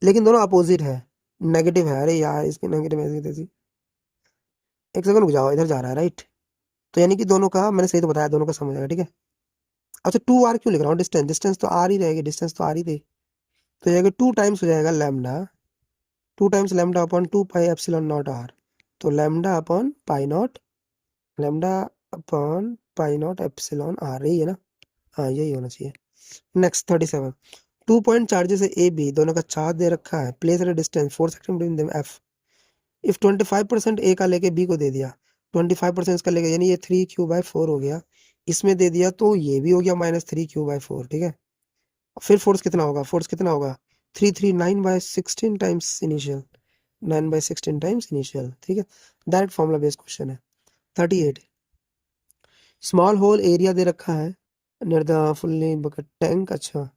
लेकिन दोनों अपोजिट है, नेगेटिव है, अरे यार इसकी नेगेटिव ऐसी तैसी। एक सेकंड रुक जाओ, इधर जा रहा है, राइट। तो यानी कि दोनों का मैंने सही तो बताया, दोनों का सम हो जाएगा, ठीक है। अच्छा 2r क्यों लिख रहा हूँ, डिस्टेंस, डिस्टेंस तो r ही रहेगी, डिस्टेंस तो r ही थी, तो जाएगा 2 टाइम्स हो जाएगा lambda, 2 times λ/2 pi epsilon naught r, तो λ/पाई नॉट, λ/पाई नॉट एप्सिलॉन r, यही है ना, हाँ यही होना चाहिए। नेक्स्ट 37, 2 पॉइंट चार्जेस है ए बी, दोनों का चार्ज दे रखा है, place at distance 4 second between them F. If 25% ए का लेके बी को दे दिया, 25% इसका लेके, यानी ये 3q/4 हो गया, इसमें दे दिया तो ये भी हो गया -3q/4, ठीक है। फिर फोर्स कितना होगा, फोर्स कितना होगा 339/16 टाइम्स इनिशियल, 9/16 टाइम्स इनिशियल, ठीक है। डायरेक्ट फॉर्मूला बेस्ड क्वेश्चन है। 38, स्मॉल होल एरिया दे रखा है near the fully bucket tank, अच्छा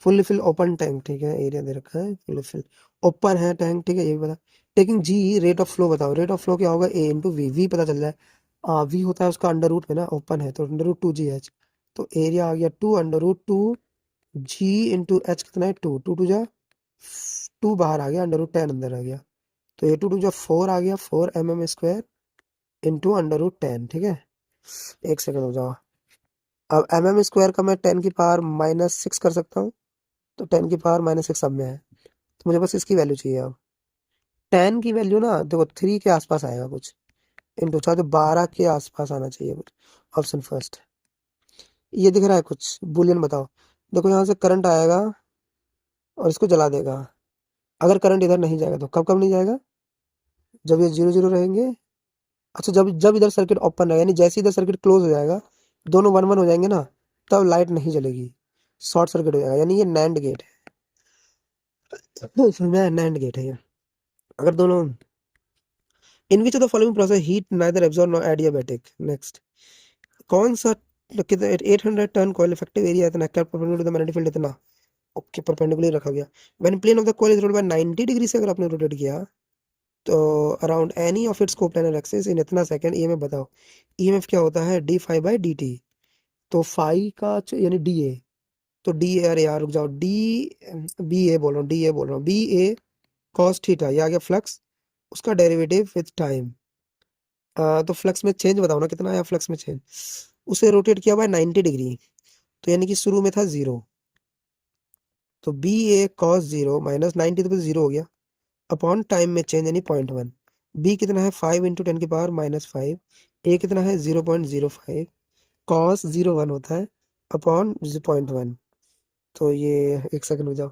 फुल्ली फिल ओपन टैंक, ठीक है, एरिया दे रखा है फुल्ली फिल ओपन है टैंक, ठीक है, ये भी बता। Taking G rate of flow बताओ, रेट ऑफ फ्लो क्या होगा, ए इंटू वी, वी पता चल जाए, वी होता है उसका अंडर रूट में ना, ओपन है तो under root two G H, तो एरिया आ गया two under root two G into H, कितना है टू, टू टू जा टू बाहर आ गया, अंडर रूट टेन अंदर आ गया, तो ए टू टू जा फोर आ गया, four M M square into under root ten, ठीक है। एक सेकंड हो जाओ, अब एम एम स्क्वायर का मैं टेन की पावर माइनस सिक्स कर सकता हूँ, तो टेन की पावर माइनस सिक्स अब में है, तो मुझे बस इसकी वैल्यू चाहिए। अब टेन की वैल्यू ना देखो थ्री के आसपास आएगा कुछ, इंटू चाहे तो बारह के आसपास आना चाहिए कुछ। ऑप्शन फर्स्ट, ये दिख रहा है कुछ, बुलियन बताओ। देखो यहाँ से करंट आएगा और इसको जला देगा, अगर करंट इधर नहीं जाएगा तो कब कब नहीं जाएगा, जब ये जीरो जीरो रहेंगे। अच्छा, जब जब इधर सर्किट ओपन रहेगा, यानी जैसे इधर सर्किट क्लोज हो जाएगा, दोनों वन वन हो जाएंगे ना, तब लाइट नहीं जलेगी, शॉर्ट सर्किट हो जाएगा, यानी ये नैंड गेट है, तो इसमें नैंड गेट है ये। अगर दोनों, in which of the following process heat neither absorb nor adiabatic, next, कौन सा, कितना 800 टन कॉइल इफेक्टिव एरिया इतना, क्या perpendicular to the magnetic field इतना, ओके परपेंडिकुलर रखा गया। When plane of the coil is rotated by 90 degree से अगर आपने रोटेट किया, तो around any of its coplanar axis in इतना सेकंड, ईएमएफ बताओ, ईएमएफ क्या होता है, D phi by D T, तो फाई का यानी डी ए, तो डी ए, अरे यार रुक जाओ, डी बी ए बोल रहा हूँ, डी ए बोल रहा हूँ, बी ए कॉस थीटा, ये आ गया फ्लक्स, उसका डेरिवेटिव विद टाइम, तो फ्लक्स में चेंज बताओ ना कितना आया फ्लक्स में चेंज, उसे रोटेट किया बाय 90 डिग्री, तो यानी कि शुरू में था जीरो, तो बी ए कॉस जीरो माइनस 90 तो जीरो हो गया, अपॉन टाइम में चेंज यानी पॉइंट वन, बी कितना है फाइव इंटू टेन की पावर माइनस फाइव, ए कितना है 0.05, कॉस जीरो वन होता है, अपॉन पॉइंट वन, तो ये एक सेकंड हो जाओ,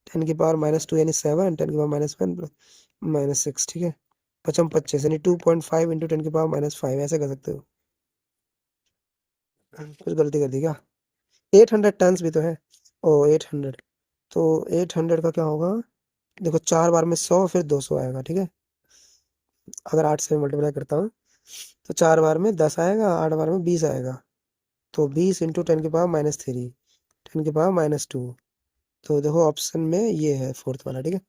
टेन की पावर माइनस टू यानी सेवन, टेन की power minus one minus six, ठीक है, पचम पच्चीस यानी 2.5 इंटू टेन की पावर माइनस फाइव, ऐसे कर सकते हो। कुछ गलती कर दी क्या, 800 टन भी तो है, ओ 800, तो 800 का क्या होगा, देखो चार बार में 100 फिर 200 आएगा, ठीक है, अगर 8 से मल्टीप्लाई करता हूँ तो चार बार में 10 आएगा, 8 बार में 20 आएगा, तो 20 इंटू टेन की पावर माइनस थ्री, टेन की पावर माइनस टू, तो देखो ऑप्शन में ये है फोर्थ वाला, ठीक है।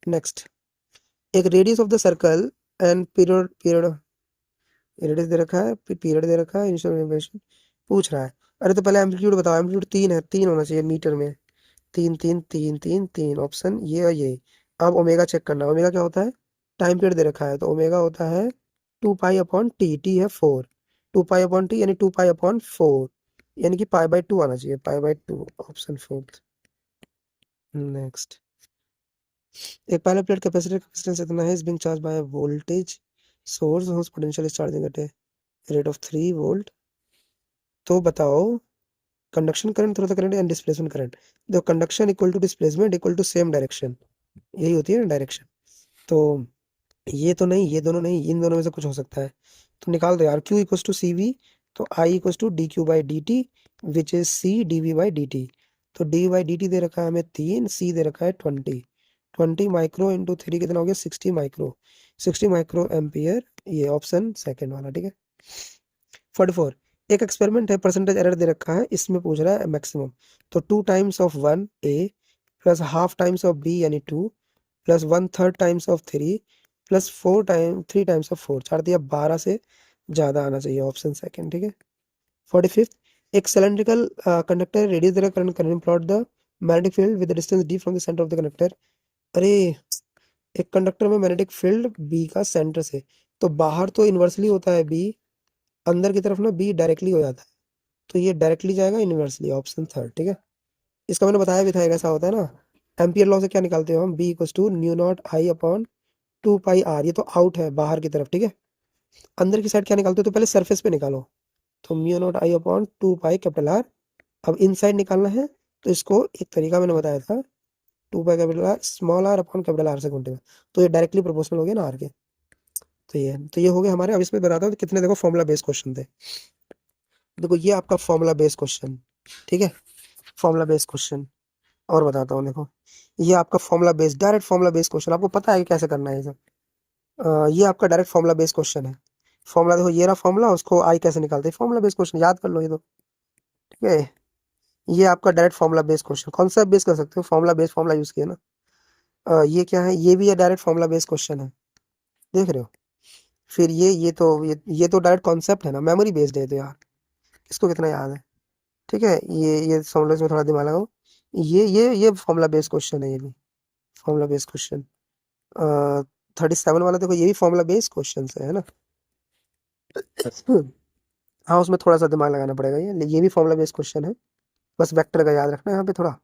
नेक्स्ट, एक radius of the circle and period, period radius दे रखा है, पीरियड दे रखा है, इनिशियल पूछ रहा है, अरे तो पहले एम्पलीट्यूड बताओ, एम्पलीट्यूड तीन है, तीन होना चाहिए मीटर में, तीन तीन तीन तीन तीन, ऑप्शन ये और ये। अब ओमेगा चेक करना, ओमेगा क्या होता है, टाइम पीरियड दे रखा है, तो ओमेगा होता है two pi upon T, T है four, two pi upon T यानी टू पाई अपॉन फोर, यानी कि पाई बाई टू आना चाहिए, pi by two, option fourth. Next, एक पायलट प्लेट कैपेसिटर कैपेसिटेंस इतना है, is being charge by voltage source whose potential is charging at a rate of 3 volt, तो बताओ conduction current through the current and displacement current, देखो conduction equal to displacement equal to same direction, यही होती है ना डायरेक्शन, तो ये तो नहीं, ये दोनों नहीं, इन दोनों में से कुछ हो सकता है, तो निकाल दो यार, Q equal to C V, तो I equal to D Q by D T, which is C D V by D T, तो डी बाई डी टी दे रखा है हमें तीन, सी दे रखा है 20, 20 माइक्रो इंटू थ्री कितना हो गया 60 माइक्रो, 60 माइक्रो एम्पियर, ये ऑप्शन सेकंड वाला, ठीक है। 44, एक एक्सपेरिमेंट है, परसेंटेज एरर दे रखा है, इसमें पूछ रहा है मैक्सिमम, तो two times of one A plus half times of B यानी two, plus one third times of three, plus four time three times of four, चार दिया 12 से ज्यादा आना चाहिए, ऑप्शन सेकंड, ठीक है। 45, एक cylindrical conductor radius they current, current plot the magnetic field with distance D from the centre of the conductor, अरे एक कंडक्टर में मैग्नेटिक फील्ड बी का सेंटर से, तो बाहर तो इन्वर्सली होता है बी, अंदर की तरफ ना बी डायरेक्टली हो जाता है, तो ये डायरेक्टली जाएगा इनवर्सली, ऑप्शन थर्ड, ठीक है। इसका मैंने बताया भी था, कैसा होता है ना, एम्पियर लॉ से क्या निकालते हो हम, B equal to mu naught I upon two pi R, ये तो आउट है बाहर की तरफ, ठीक है। अंदर की साइड क्या निकालते हो, तो पहले सरफेस पे निकालो, तो mu naught I upon two pi capital R, अब इन साइड निकालना है, तो इसको एक तरीका मैंने बताया था, two pi capital R small R upon capital R से गुणा, तो ये डायरेक्टली प्रोपोर्शनल हो गया ना आर के, तो ये हो गया हमारे। अब इसमें बताता हूँ कितने देखो फॉर्मुला बेस्ड क्वेश्चन थे, देखो ये आपका फॉर्मुला बेस्ड क्वेश्चन, ठीक है, फॉर्मुला बेस्ड क्वेश्चन, और बताता हूँ देखो, ये आपका formula based, direct formula based question, आपको पता है कि कैसे करना है ये सब, ये आपका डायरेक्ट फॉर्मुला बेस्ड क्वेश्चन है, फॉर्मुला देखो ये रहा फॉर्मुला, उसको आई कैसे निकालते हैं, फॉर्मुला बेस्ड क्वेश्चन याद कर लो ये तो, ठीक है, ये आपका direct formula based question, concept based कर सकते हो, फॉर्मुला बेस्ड फॉर्मुला यूज किया ना, ये क्या है, ये भी है डायरेक्ट फॉर्मुला बेस्ड क्वेश्चन है, देख रहे हो। फिर ये तो डायरेक्ट कॉन्सेप्ट है ना, मेमोरी बेस्ड है तो यार, इसको कितना याद है। ठीक है, ये फॉर्मूला में थोड़ा दिमाग लगाओ। ये फॉर्मूला बेस्ड क्वेश्चन है, ये भी फॉर्मूला बेस्ड क्वेश्चन। 37 वाला देखो, ये भी फॉर्मूला बेस्ड क्वेश्चन है ना। हाँ, उसमें थोड़ा सा दिमाग लगाना पड़ेगा, ये भी फॉर्मूला बेस्ड क्वेश्चन है। बस वेक्टर का याद रखना यहाँ पे थोड़ा।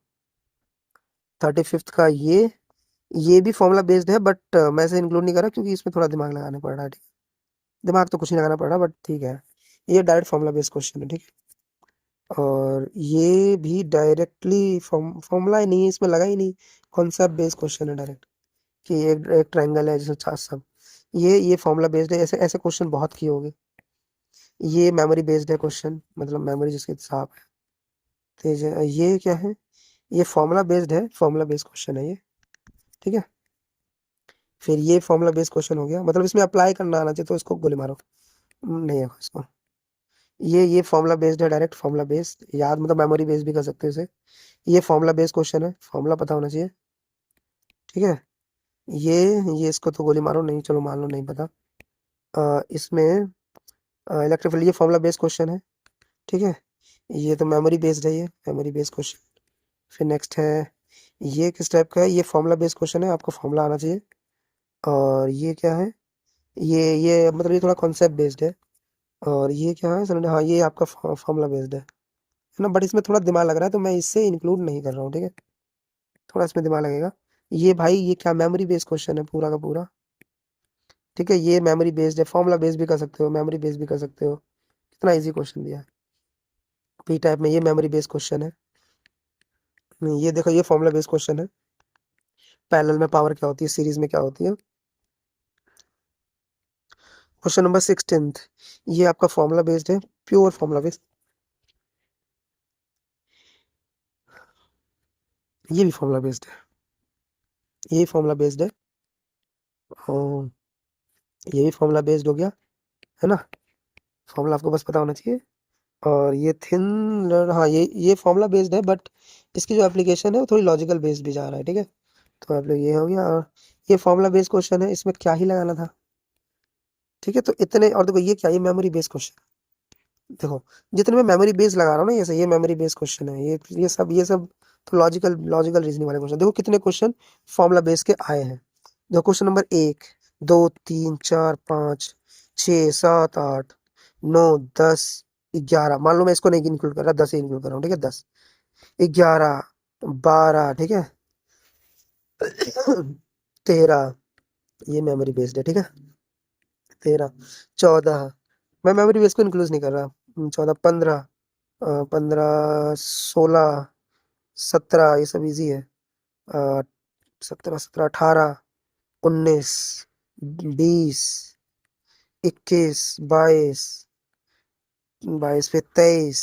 35th का ये भी फॉर्मूला बेस्ड है, बट मैं इसे इंक्लूड नहीं कर रहा क्योंकि इसमें थोड़ा दिमाग लगाना पड़ रहा है। ठीक है, दिमाग तो कुछ नहीं लगाना पड़ रहा, बट ठीक है, ये डायरेक्ट फॉर्मूला बेस्ड क्वेश्चन है। ठीक है, और ये भी डायरेक्टली फॉर्मूला ही नहीं है, इसमें लगा ही नहीं, कॉन्सेप्ट बेस्ड क्वेश्चन है डायरेक्ट, कि एक ट्रायंगल है जिसमें चार सब, ये फॉर्मूला बेस्ड है। ऐसे ऐसे क्वेश्चन बहुत किए होंगे। ये मेमोरी बेस्ड है क्वेश्चन, मतलब मेमोरी जिसके हिसाब है तेज है। ये क्या है, ये फॉर्मूला बेस्ड है, फॉर्मूला बेस्ड क्वेश्चन है ये। ठीक है, फिर ये फॉर्मूला बेस्ड क्वेश्चन हो गया, मतलब इसमें अप्लाई करना आना चाहिए, तो इसको गोली मारो। नहीं है इसको। ये फॉर्मूला बेस्ड है, डायरेक्ट फॉर्मूला बेस्ड याद, मतलब मेमोरी बेस्ड भी कर सकते हो इसे। ये फॉर्मूला बेस्ड क्वेश्चन है, फॉर्मूला पता होना चाहिए। ठीक है, ये ये इसको तो गोली मारो, नहीं चलो मान लो नहीं पता। इसमें इलेक्ट्रिक फील्ड, ये फॉर्मूला बेस्ड क्वेश्चन है। ठीक है, ये तो मेमोरी बेस्ड है, ये मेमोरी बेस्ड क्वेश्चन। फिर नेक्स्ट है, ये किस टाइप का है, ये फॉर्मूला बेस्ड क्वेश्चन है, आपको फॉर्मूला आना चाहिए। और ये क्या है, ये मतलब ये थोड़ा कॉन्सेप्ट बेस्ड है। और ये क्या है सर, हाँ ये आपका फॉर्मूला बेस्ड है ना, बट इसमें थोड़ा दिमाग लग रहा है तो मैं इससे इंक्लूड नहीं कर रहा हूँ। ठीक है, थोड़ा इसमें दिमाग लगेगा। ये भाई ये क्या मेमोरी बेस्ड क्वेश्चन है पूरा का पूरा। ठीक है, ये मेमोरी बेस्ड है, फॉर्मूला बेस्ड भी कर सकते हो, मेमोरी बेस्ड भी कर सकते हो। कितना इजी क्वेश्चन दिया है। पी टाइप में ये मेमोरी बेस्ड क्वेश्चन है। ये देखो, ये फॉर्मूला बेस्ड क्वेश्चन है। पैरेलल में पावर क्या होती है, सीरीज में क्या होती है। क्वेश्चन नंबर 16, ये आपका फॉर्मूला बेस्ड है, प्योर फॉर्मूला बेस्ड। ये भी फॉर्मूला बेस्ड है, ये फॉर्मूला बेस्ड है। और ये भी फॉर्मूला बेस्ड हो गया, है ना। फॉर्मूला आपको बस पता होना चाहिए। और ये थिन, हाँ ये फॉर्मूला बेस्ड है, बट इसकी जो एप्लीकेशन है वो थोड़ी लॉजिकल बेस्ड भी जा रहा है। ठीक है, तो आप लोग ये हो गया। और ये फॉर्मूला बेस्ड क्वेश्चन है, इसमें क्या ही लगाना था। ठीक है, तो इतने, और देखो ये क्या, ये मेमोरी बेस्ड क्वेश्चन। देखो, जितने मैं मेमोरी बेस्ड लगा रहा हूँ ना, ये मेमोरी बेस्ड क्वेश्चन है, ये सब तो लॉजिकल लॉजिकल रीजनिंग वाले क्वेश्चन। देखो कितने क्वेश्चन फॉर्मूला बेस्ड के आए हैं। देखो क्वेश्चन नंबर 1, 2, 3, 4, 5, 6, 7, 8, 9, 10, 11, मान लो मैं इसको नहीं इंक्लूड कर रहा, 10 ही इंक्लूड कर रहा हूँ। ठीक है, 10, 11, 12, ठीक है, 13, ये मेमोरी बेस्ड है। ठीक है, 13, 14, मैं मेमोरी बेस्ड को इंक्लूड नहीं कर रहा। 14, 15, 15, 16, 17, ये सब इजी है। 17, 17, 18, 19, 20, 21, 22, 22 फिर 23,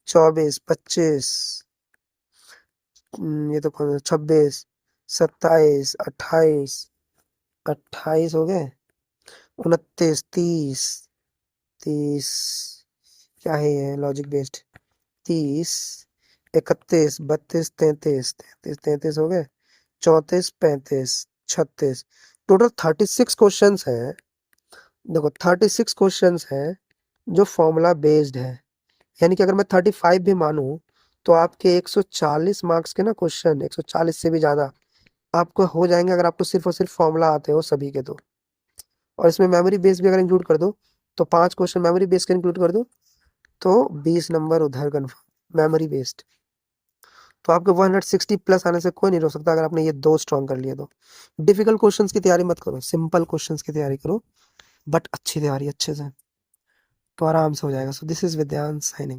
24, 25, ये तो 26, 27, 28, 28 हो गए, 29, 30, 30, क्या है ये, लॉजिक बेस्ड। 30, 31, 32, 33, 33, 33 हो गए, 34, 35, 36, टोटल 36 क्वेश्चंस हैं। देखो 36 क्वेश्चंस हैं जो फॉर्मूला बेस्ड है, यानी कि अगर मैं 35 भी मानूं तो आपके 140 मार्क्स के ना क्वेश्चन, 140 से भी ज्यादा आपको हो जाएंगे, अगर आपको सिर्फ और सिर्फ फॉर्मूला आते हो सभी के तो। और इसमें मेमोरी बेस भी अगर इंक्लूड कर दो, तो 5 क्वेश्चन मेमोरी बेस के इंक्लूड कर दो, तो 20 नंबर उधर कन्फर्म मेमोरी बेस्ड। तो आपके 160 प्लस आने से कोई नहीं रोक सकता, अगर आपने ये दो स्ट्रॉन्ग कर लिए तो। डिफिकल्ट क्वेश्चंस की तैयारी मत करो, सिंपल क्वेश्चंस की तैयारी करो, बट अच्छी तैयारी अच्छे से, तो आराम से हो जाएगा। So this is Vidyansh signing.